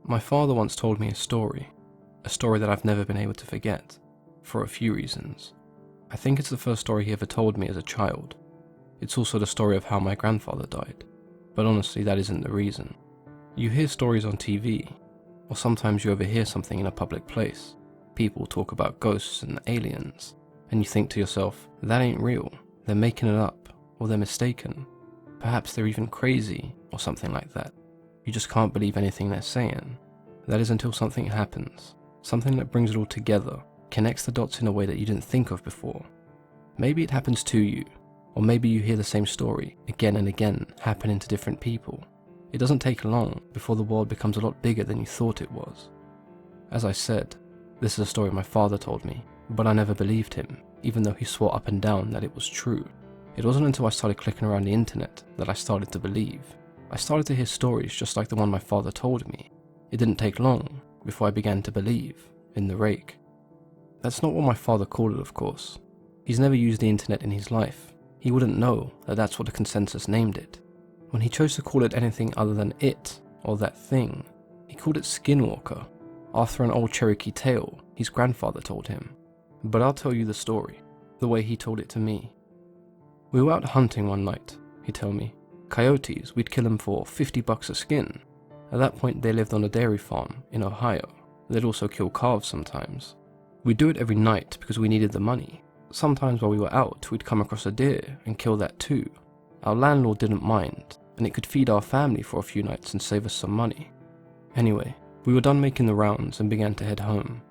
My father once told me a story that I've never been able to forget, for a few reasons. I think it's the first story he ever told me as a child. It's also the story of how my grandfather died, but honestly that isn't the reason. You hear stories on TV, or sometimes you overhear something in a public place. People talk about ghosts and aliens, and you think to yourself, that ain't real, they're making it up, or they're mistaken. Perhaps they're even crazy, or something like that. You just can't believe anything they're saying. That is until something happens, something that brings it all together, connects the dots in a way that you didn't think of before. Maybe it happens to you, or maybe you hear the same story again and again happening to different people. It doesn't take long before the world becomes a lot bigger than you thought it was. As I said, this is a story my father told me, but I never believed him, even though he swore up and down that it was true. It wasn't until I started clicking around the internet that I started to believe. I started to hear stories just like the one my father told me. It didn't take long before I began to believe in the rake. That's not what my father called it, of course. He's never used the internet in his life. He wouldn't know that that's what the consensus named it. When he chose to call it anything other than it, or that thing, he called it Skinwalker, after an old Cherokee tale his grandfather told him. But I'll tell you the story, the way he told it to me. We were out hunting one night, he'd tell me. Coyotes, we'd kill them for $50 a skin. At that point they lived on a dairy farm in Ohio. They'd also kill calves sometimes. We'd do it every night because we needed the money. Sometimes while we were out, we'd come across a deer and kill that too. Our landlord didn't mind, and it could feed our family for a few nights and save us some money. Anyway, we were done making the rounds and began to head home.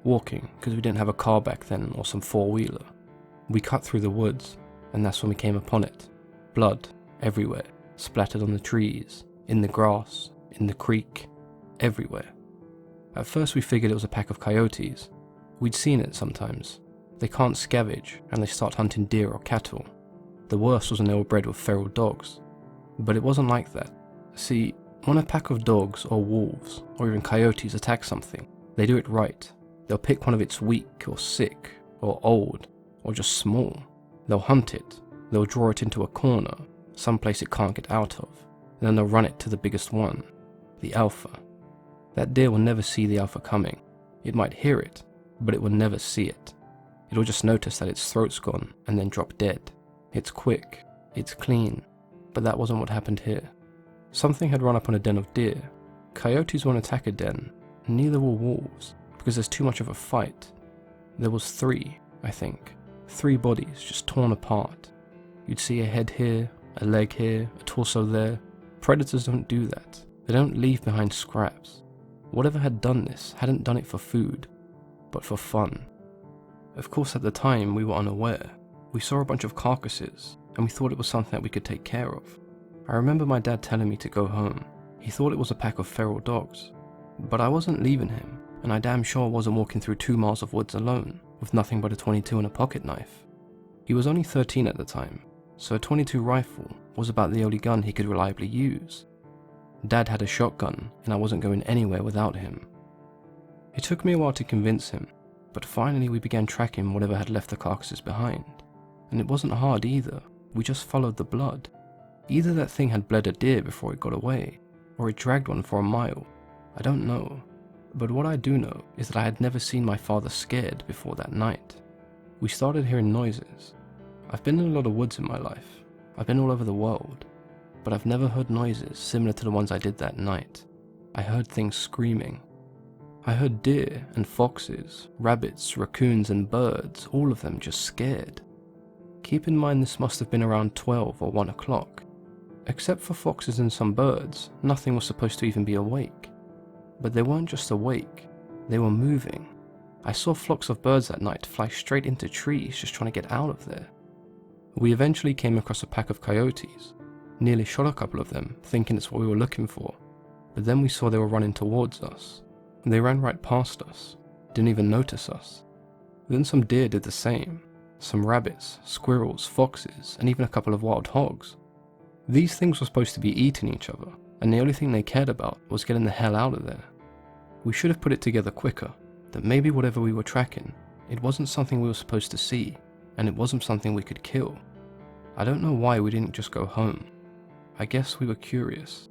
Walking, because we didn't have a car back then or some four-wheeler. We cut through the woods, and that's when we came upon it. Blood everywhere, splattered on the trees, in the grass, in the creek, everywhere. At first we figured it was a pack of coyotes. We'd seen it sometimes. They can't scavenge, and they start hunting deer or cattle. The worst was when they were bred with feral dogs. But it wasn't like that. See, when a pack of dogs or wolves, or even coyotes attack something, they do it right. They'll pick one of its weak or sick, or old, or just small. They'll hunt it, they'll draw it into a corner, someplace it can't get out of, and then they'll run it to the biggest one, the alpha. That deer will never see the alpha coming. It might hear it, but it will never see it. It'll just notice that its throat's gone and then drop dead. It's quick, it's clean, but that wasn't what happened here. Something had run up on a den of deer. Coyotes won't attack a den, neither will wolves, because there's too much of a fight. There was 3, I think. 3 bodies just torn apart. You'd see a head here, a leg here, a torso there. Predators don't do that. They don't leave behind scraps. Whatever had done this hadn't done it for food, but for fun. Of course at the time we were unaware. We saw a bunch of carcasses, and we thought it was something that we could take care of. I remember my dad telling me to go home. He thought it was a pack of feral dogs. But I wasn't leaving him, and I damn sure wasn't walking through 2 miles of woods alone, with nothing but a .22 and a pocket knife. He was only 13 at the time, so a .22 rifle was about the only gun he could reliably use. Dad had a shotgun, and I wasn't going anywhere without him. It took me a while to convince him, but finally we began tracking whatever had left the carcasses behind. And it wasn't hard either, we just followed the blood. Either that thing had bled a deer before it got away, or it dragged one for a mile. I don't know, but what I do know is that I had never seen my father scared before that night. We started hearing noises. I've been in a lot of woods in my life. I've been all over the world, but I've never heard noises similar to the ones I did that night. I heard things screaming. I heard deer and foxes, rabbits, raccoons and birds, all of them just scared. Keep in mind this must have been around 12 or 1 o'clock. Except for foxes and some birds, nothing was supposed to even be awake. But they weren't just awake, they were moving. I saw flocks of birds that night fly straight into trees just trying to get out of there. We eventually came across a pack of coyotes. Nearly shot a couple of them, thinking it's what we were looking for. But then we saw they were running towards us. They ran right past us, didn't even notice us. Then some deer did the same. Some rabbits, squirrels, foxes, and even a couple of wild hogs. These things were supposed to be eating each other, and the only thing they cared about was getting the hell out of there. We should have put it together quicker, that maybe whatever we were tracking, it wasn't something we were supposed to see, and it wasn't something we could kill. I don't know why we didn't just go home. I guess we were curious.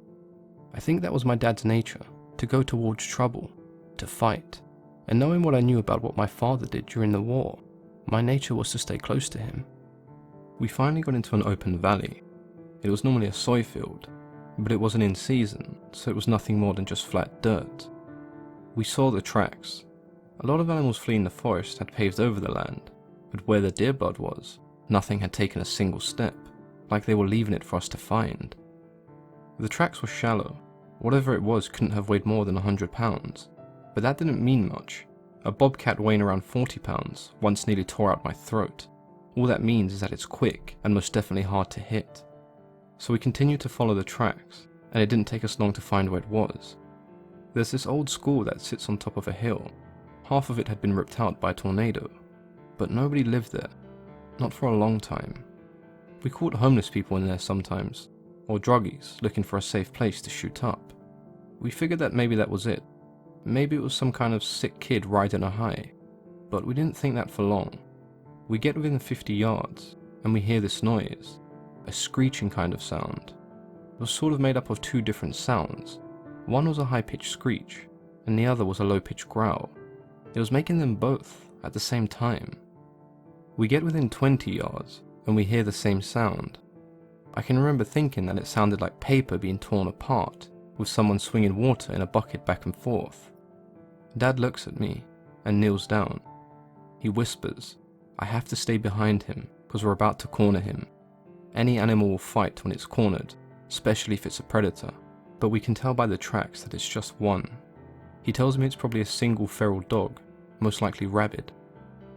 I think that was my dad's nature. to go towards trouble, to fight. And knowing what I knew about what my father did during the war, my nature was to stay close to him. We finally got into an open valley. It was normally a soy field, but it wasn't in season, so it was nothing more than just flat dirt. We saw the tracks. A lot of animals fleeing the forest had paved over the land, but where the deer blood was, nothing had taken a single step, like they were leaving it for us to find. The tracks were shallow. Whatever it was couldn't have weighed more than 100 pounds, but that didn't mean much. A bobcat weighing around 40 pounds once nearly tore out my throat. All that means is that it's quick and most definitely hard to hit. So we continued to follow the tracks, and it didn't take us long to find where it was. There's this old school that sits on top of a hill. Half of it had been ripped out by a tornado, but nobody lived there. Not for a long time. We caught homeless people in there sometimes, or druggies looking for a safe place to shoot up. We figured that maybe that was it. Maybe it was some kind of sick kid riding a high, but we didn't think that for long. We get within 50 yards, and we hear this noise, a screeching kind of sound. It was sort of made up of two different sounds. One was a high-pitched screech, and the other was a low-pitched growl. It was making them both at the same time. We get within 20 yards, and we hear the same sound. I can remember thinking that it sounded like paper being torn apart, with someone swinging water in a bucket back and forth. Dad looks at me, and kneels down. He whispers, I have to stay behind him, because we're about to corner him. Any animal will fight when it's cornered, especially if it's a predator, but we can tell by the tracks that it's just one. He tells me it's probably a single feral dog, most likely rabid.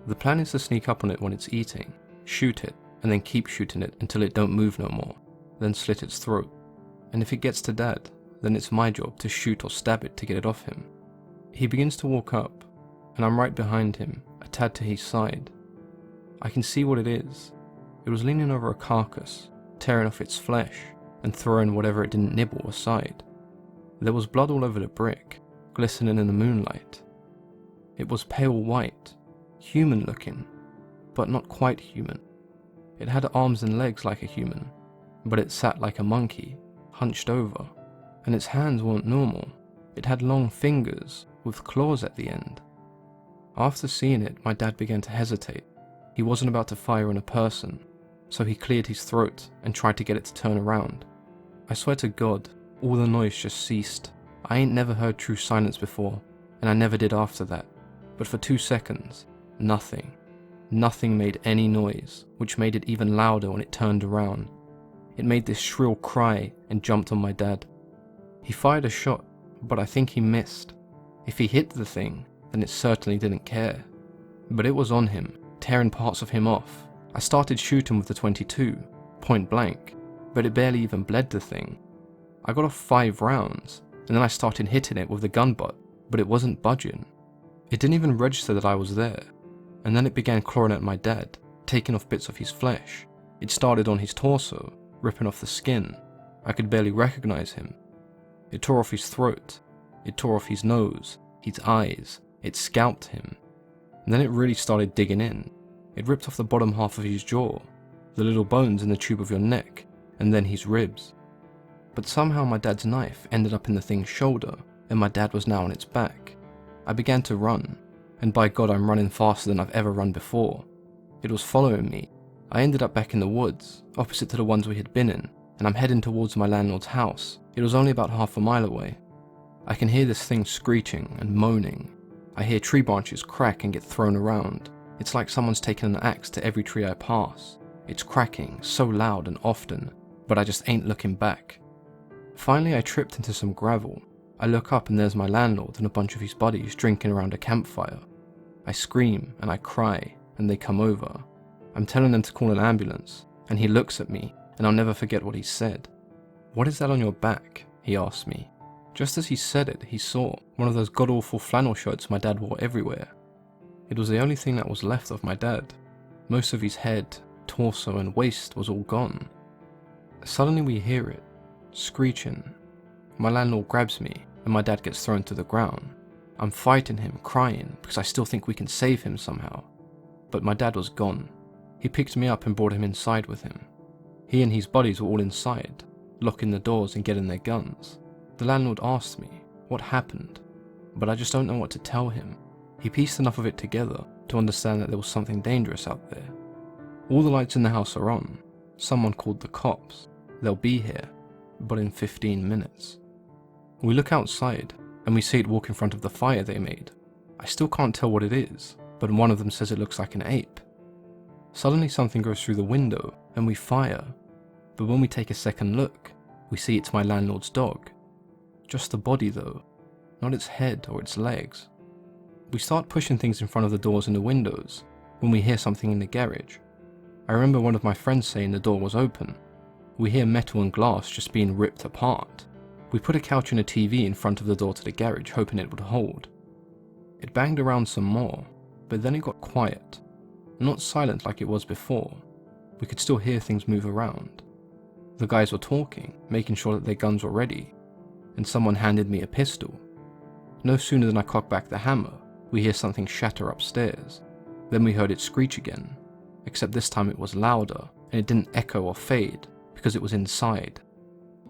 The plan is to sneak up on it when it's eating, shoot it, and then keep shooting it until it don't move no more, then slit its throat. And if it gets to Dad, then it's my job to shoot or stab it to get it off him. He begins to walk up, and I'm right behind him, a tad to his side. I can see what it is. It was leaning over a carcass, tearing off its flesh, and throwing whatever it didn't nibble aside. There was blood all over the brick, glistening in the moonlight. It was pale white, human looking, but not quite human. It had arms and legs like a human, but it sat like a monkey, hunched over, and its hands weren't normal. It had long fingers with claws at the end. After seeing it, my dad began to hesitate. He wasn't about to fire on a person, so he cleared his throat and tried to get it to turn around. I swear to God, all the noise just ceased. I ain't never heard true silence before, and I never did after that. But for 2 seconds, nothing. Nothing made any noise, which made it even louder when it turned around. It made this shrill cry and jumped on my dad. He fired a shot, but I think he missed. If he hit the thing, then it certainly didn't care. But it was on him, tearing parts of him off. I started shooting with the .22, point blank, but it barely even bled the thing. I got off 5 rounds, and then I started hitting it with the gun butt, but it wasn't budging. It didn't even register that I was there, and then it began clawing at my dad, taking off bits of his flesh. It started on his torso, ripping off the skin. I could barely recognize him. It tore off his throat, it tore off his nose, his eyes, it scalped him. And then it really started digging in. It ripped off the bottom half of his jaw, the little bones in the tube of your neck, and then his ribs. But somehow my dad's knife ended up in the thing's shoulder, and my dad was now on its back. I began to run, and by God I'm running faster than I've ever run before. It was following me. I ended up back in the woods, opposite to the ones we had been in, and I'm heading towards my landlord's house. It was only about half a mile away. I can hear this thing screeching and moaning. I hear tree branches crack and get thrown around. It's like someone's taken an axe to every tree I pass. It's cracking so loud and often, but I just ain't looking back. Finally I tripped into some gravel. I look up and there's my landlord and a bunch of his buddies drinking around a campfire. I scream and I cry and they come over. I'm telling them to call an ambulance, and he looks at me and I'll never forget what he said. "What is that on your back?" he asked me. Just as he said it, he saw one of those god-awful flannel shirts my dad wore everywhere. It was the only thing that was left of my dad. Most of his head, torso and waist was all gone. Suddenly we hear it, screeching. My landlord grabs me and my dad gets thrown to the ground. I'm fighting him, crying, because I still think we can save him somehow. But my dad was gone. He picked me up and brought him inside with him. He and his buddies were all inside, locking the doors and getting their guns. The landlord asked me, what happened, but I just don't know what to tell him. He pieced enough of it together to understand that there was something dangerous out there. All the lights in the house are on. Someone called the cops. They'll be here, but in 15 minutes. We look outside, and we see it walk in front of the fire they made. I still can't tell what it is, but one of them says it looks like an ape. Suddenly something goes through the window, and we fire. But when we take a second look, we see it's my landlord's dog. Just the body though, not its head or its legs. We start pushing things in front of the doors and the windows when we hear something in the garage. I remember one of my friends saying the door was open. We hear metal and glass just being ripped apart. We put a couch and a TV in front of the door to the garage, hoping it would hold. It banged around some more, but then it got quiet. Not silent like it was before. We could still hear things move around. The guys were talking, making sure that their guns were ready, and someone handed me a pistol. No sooner than I cocked back the hammer, we hear something shatter upstairs. Then we heard it screech again, except this time it was louder, and it didn't echo or fade, because it was inside.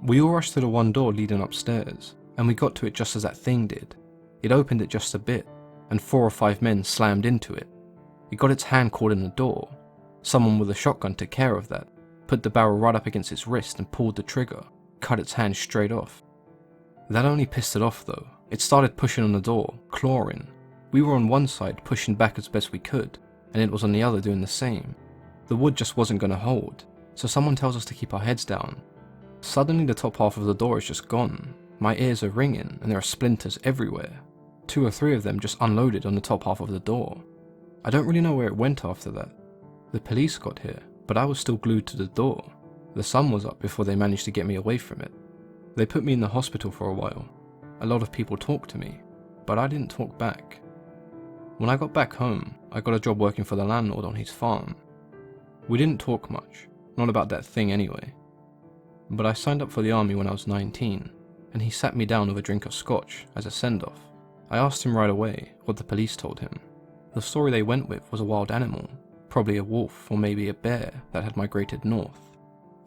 We all rushed to the one door leading upstairs, and we got to it just as that thing did. It opened it just a bit, and 4 or 5 men slammed into it. It got its hand caught in the door. Someone with a shotgun took care of that, put the barrel right up against its wrist and pulled the trigger, cut its hand straight off. That only pissed it off though. It started pushing on the door, clawing. We were on one side pushing back as best we could, and it was on the other doing the same. The wood just wasn't going to hold, so someone tells us to keep our heads down. Suddenly the top half of the door is just gone. My ears are ringing and there are splinters everywhere. 2 or 3 of them just unloaded on the top half of the door. I don't really know where it went after that. The police got here, but I was still glued to the door. The sun was up before they managed to get me away from it. They put me in the hospital for a while. A lot of people talked to me, but I didn't talk back. When I got back home, I got a job working for the landlord on his farm. We didn't talk much, not about that thing anyway. But I signed up for the army when I was 19, and he sat me down with a drink of scotch as a send-off. I asked him right away what the police told him. The story they went with was a wild animal, probably a wolf or maybe a bear that had migrated north.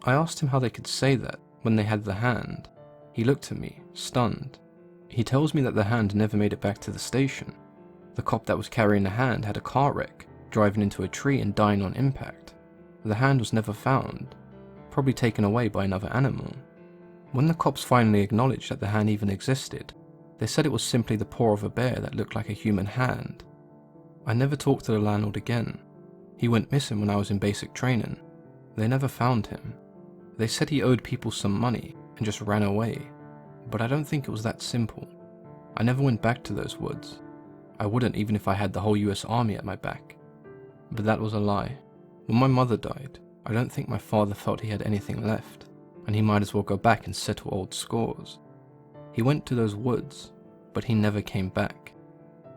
I asked him how they could say that when they had the hand. He looked at me, stunned. He tells me that the hand never made it back to the station. The cop that was carrying the hand had a car wreck, driving into a tree and dying on impact. The hand was never found, probably taken away by another animal. When the cops finally acknowledged that the hand even existed, they said it was simply the paw of a bear that looked like a human hand. I never talked to the landlord again. He went missing when I was in basic training. They never found him. They said he owed people some money and just ran away, but I don't think it was that simple. I never went back to those woods. I wouldn't even if I had the whole US Army at my back. But that was a lie. When my mother died, I don't think my father felt he had anything left, and he might as well go back and settle old scores. He went to those woods, but he never came back.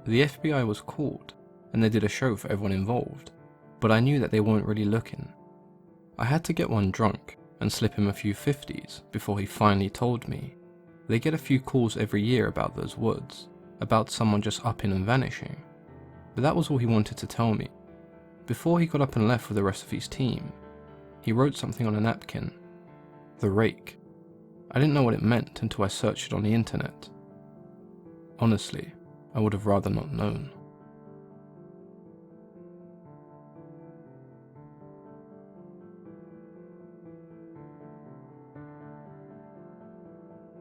The FBI was called, and they did a show for everyone involved, but I knew that they weren't really looking. I had to get one drunk and slip him a few 50s before he finally told me. They get a few calls every year about those woods, about someone just upping and vanishing. But that was all he wanted to tell me. Before he got up and left with the rest of his team, he wrote something on a napkin. The Rake. I didn't know what it meant until I searched it on the internet. Honestly, I would have rather not known.